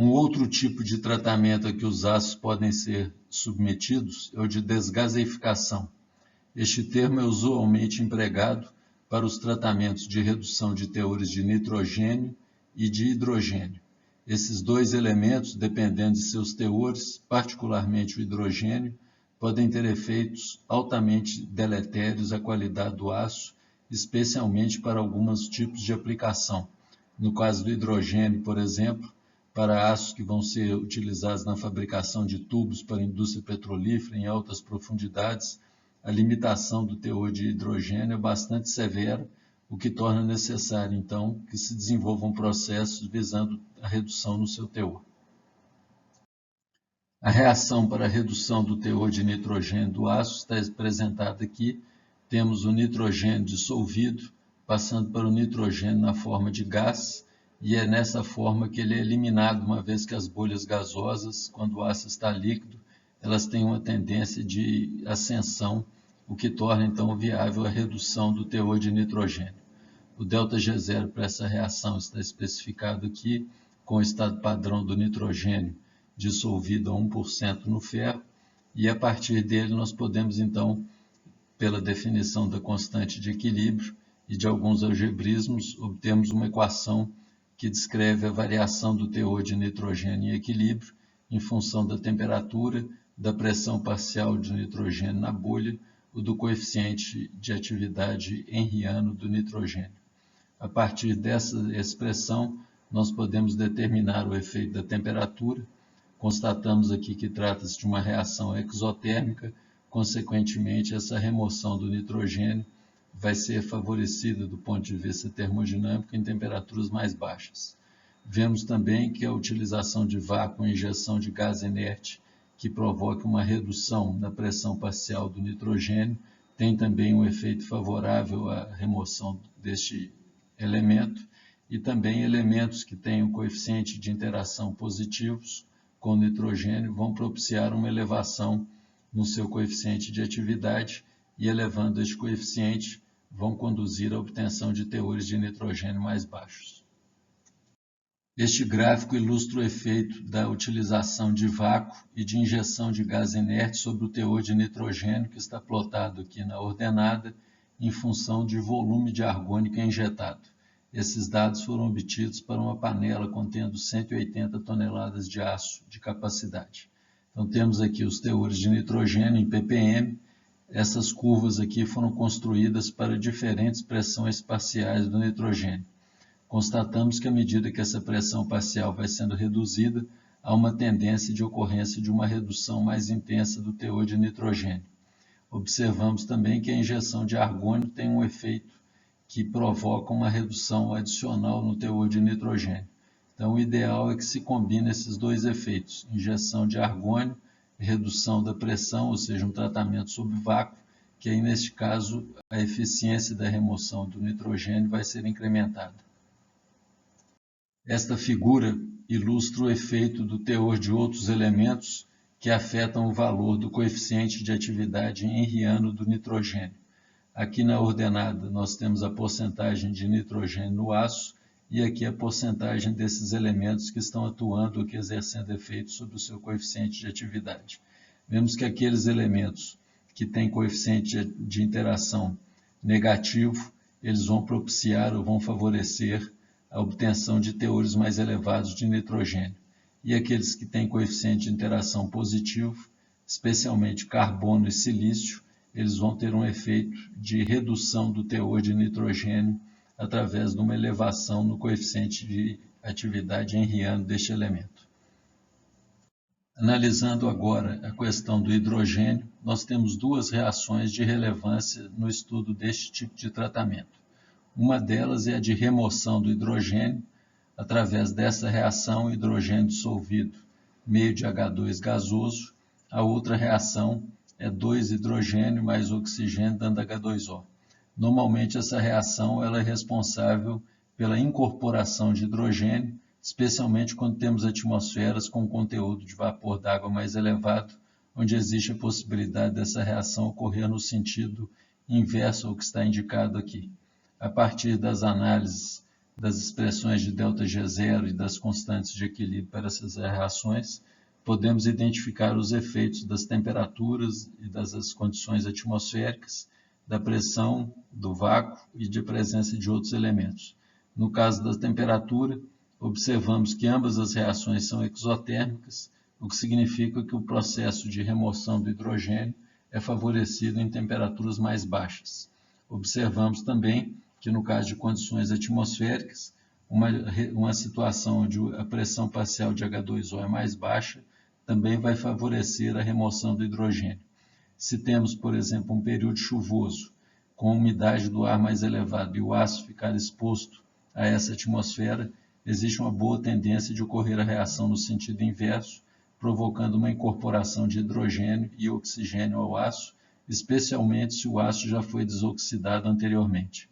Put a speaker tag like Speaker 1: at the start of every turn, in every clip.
Speaker 1: Um outro tipo de tratamento a que os ácidos podem ser submetidos é o de desgaseificação. Este termo é usualmente empregado para os tratamentos de redução de teores de nitrogênio e de hidrogênio. Esses dois elementos, dependendo de seus teores, particularmente o hidrogênio, podem ter efeitos altamente deletérios à qualidade do aço, especialmente para alguns tipos de aplicação. No caso do hidrogênio, por exemplo, para aços que vão ser utilizados na fabricação de tubos para a indústria petrolífera em altas profundidades, a limitação do teor de hidrogênio é bastante severa, o que torna necessário, então, que se desenvolvam processos visando a redução no seu teor. A reação para a redução do teor de nitrogênio do aço está apresentada aqui. Temos o nitrogênio dissolvido, passando para o nitrogênio na forma de gás, e é nessa forma que ele é eliminado, uma vez que as bolhas gasosas, quando o aço está líquido, elas têm uma tendência de ascensão, o que torna então viável a redução do teor de nitrogênio. O ΔG0 para essa reação está especificado aqui, com o estado padrão do nitrogênio dissolvido a 1% no ferro, e a partir dele nós podemos então, pela definição da constante de equilíbrio e de alguns algebrismos, obtemos uma equação que descreve a variação do teor de nitrogênio em equilíbrio em função da temperatura, da pressão parcial de nitrogênio na bolha ou do coeficiente de atividade henriano do nitrogênio. A partir dessa expressão, nós podemos determinar o efeito da temperatura. Constatamos aqui que trata-se de uma reação exotérmica, consequentemente, essa remoção do nitrogênio vai ser favorecida do ponto de vista termodinâmico em temperaturas mais baixas. Vemos também que a utilização de vácuo e injeção de gás inerte, que provoca uma redução na pressão parcial do nitrogênio, tem também um efeito favorável à remoção deste elemento, e também elementos que tenham coeficiente de interação positivos com o nitrogênio vão propiciar uma elevação no seu coeficiente de atividade, e elevando este coeficiente vão conduzir à obtenção de teores de nitrogênio mais baixos. Este gráfico ilustra o efeito da utilização de vácuo e de injeção de gás inerte sobre o teor de nitrogênio, que está plotado aqui na ordenada, em função de volume de argônica injetado. Esses dados foram obtidos para uma panela contendo 180 toneladas de aço de capacidade. Então temos aqui os teores de nitrogênio em ppm. Essas curvas aqui foram construídas para diferentes pressões parciais do nitrogênio. Constatamos que à medida que essa pressão parcial vai sendo reduzida, há uma tendência de ocorrência de uma redução mais intensa do teor de nitrogênio. Observamos também que a injeção de argônio tem um efeito que provoca uma redução adicional no teor de nitrogênio. Então, o ideal é que se combine esses dois efeitos, injeção de argônio, redução da pressão, ou seja, um tratamento sob vácuo, que aí, neste caso, a eficiência da remoção do nitrogênio vai ser incrementada. Esta figura ilustra o efeito do teor de outros elementos que afetam o valor do coeficiente de atividade henriano do nitrogênio. Aqui na ordenada nós temos a porcentagem de nitrogênio no aço e aqui a porcentagem desses elementos que estão atuando aqui, exercendo efeito sobre o seu coeficiente de atividade. Vemos que aqueles elementos que têm coeficiente de interação negativo, eles vão propiciar ou vão favorecer a obtenção de teores mais elevados de nitrogênio. E aqueles que têm coeficiente de interação positivo, especialmente carbono e silício, eles vão ter um efeito de redução do teor de nitrogênio através de uma elevação no coeficiente de atividade henriano deste elemento. Analisando agora a questão do hidrogênio, nós temos duas reações de relevância no estudo deste tipo de tratamento. Uma delas é a de remoção do hidrogênio. Através dessa reação, hidrogênio dissolvido, meio de H2 gasoso. A outra reação é 2 hidrogênio mais oxigênio dando H2O. Normalmente essa reação ela é responsável pela incorporação de hidrogênio, especialmente quando temos atmosferas com conteúdo de vapor d'água mais elevado, onde existe a possibilidade dessa reação ocorrer no sentido inverso ao que está indicado aqui. A partir das análises das expressões de ΔG0 e das constantes de equilíbrio para essas reações, podemos identificar os efeitos das temperaturas e das condições atmosféricas, da pressão, do vácuo e de presença de outros elementos. No caso da temperatura, observamos que ambas as reações são exotérmicas, o que significa que o processo de remoção do hidrogênio é favorecido em temperaturas mais baixas. Observamos também que no caso de condições atmosféricas, uma situação onde a pressão parcial de H2O é mais baixa, também vai favorecer a remoção do hidrogênio. Se temos, por exemplo, um período chuvoso, com a umidade do ar mais elevada e o aço ficar exposto a essa atmosfera, existe uma boa tendência de ocorrer a reação no sentido inverso, provocando uma incorporação de hidrogênio e oxigênio ao aço, especialmente se o aço já foi desoxidado anteriormente.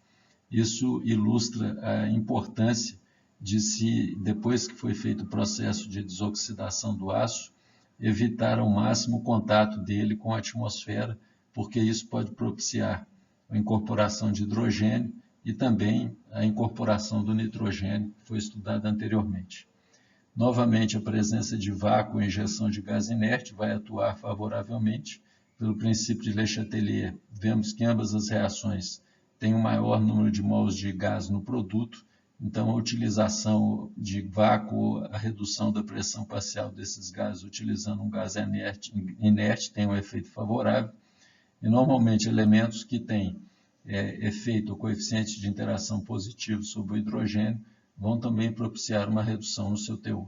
Speaker 1: Isso ilustra a importância de se, depois que foi feito o processo de desoxidação do aço, evitar ao máximo o contato dele com a atmosfera, porque isso pode propiciar a incorporação de hidrogênio e também a incorporação do nitrogênio, que foi estudada anteriormente. Novamente, a presença de vácuo e injeção de gás inerte vai atuar favoravelmente. Pelo princípio de Le Chatelier, vemos que ambas as reações têm um maior número de mols de gás no produto, então a utilização de vácuo, a redução da pressão parcial desses gases utilizando um gás inerte tem um efeito favorável, e normalmente elementos que têm efeito ou coeficiente de interação positivo sobre o hidrogênio vão também propiciar uma redução no seu teor.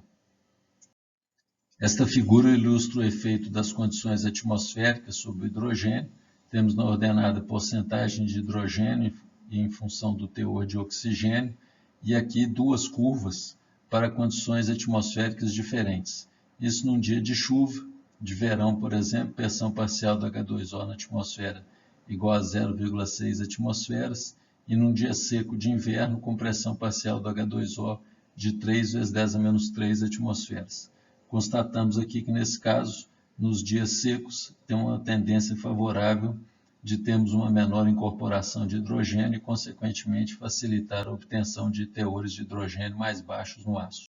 Speaker 1: Esta figura ilustra o efeito das condições atmosféricas sobre o hidrogênio. Temos na ordenada porcentagem de hidrogênio em função do teor de oxigênio, e aqui duas curvas para condições atmosféricas diferentes. Isso num dia de chuva, de verão, por exemplo, pressão parcial do H2O na atmosfera igual a 0,6 atmosferas, e num dia seco de inverno, com pressão parcial do H2O de 3 vezes 10 a menos 3 atmosferas. Constatamos aqui que, nesse caso, nos dias secos, tem uma tendência favorável de termos uma menor incorporação de hidrogênio e, consequentemente, facilitar a obtenção de teores de hidrogênio mais baixos no aço.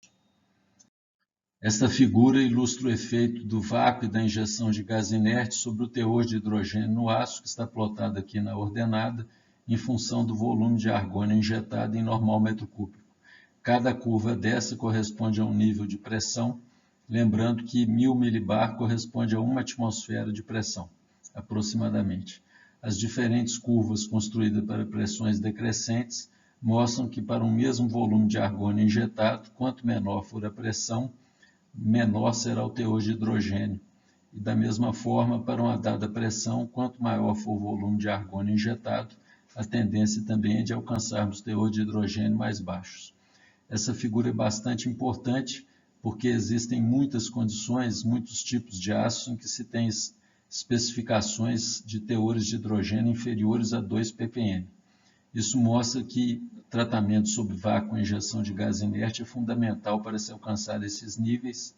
Speaker 1: Esta figura ilustra o efeito do vácuo e da injeção de gás inerte sobre o teor de hidrogênio no aço, que está plotado aqui na ordenada, em função do volume de argônio injetado em normal metro cúbico. Cada curva dessa corresponde a um nível de pressão, lembrando que 1000 milibar corresponde a 1 atmosfera de pressão, aproximadamente. As diferentes curvas construídas para pressões decrescentes mostram que para um mesmo volume de argônio injetado, quanto menor for a pressão, menor será o teor de hidrogênio. E da mesma forma, para uma dada pressão, quanto maior for o volume de argônio injetado, a tendência também é de alcançarmos teor de hidrogênio mais baixos. Essa figura é bastante importante porque existem muitas condições, muitos tipos de ácidos em que se tem especificações de teores de hidrogênio inferiores a 2 ppm. Isso mostra que tratamento sob vácuo e injeção de gás inerte é fundamental para se alcançar esses níveis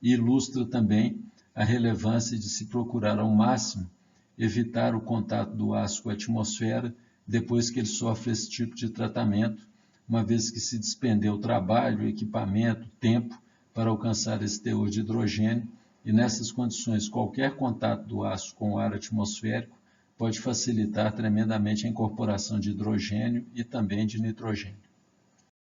Speaker 1: e ilustra também a relevância de se procurar ao máximo evitar o contato do aço com a atmosfera depois que ele sofre esse tipo de tratamento, uma vez que se despendeu trabalho, equipamento, tempo para alcançar esse teor de hidrogênio, e nessas condições qualquer contato do aço com o ar atmosférico pode facilitar tremendamente a incorporação de hidrogênio e também de nitrogênio.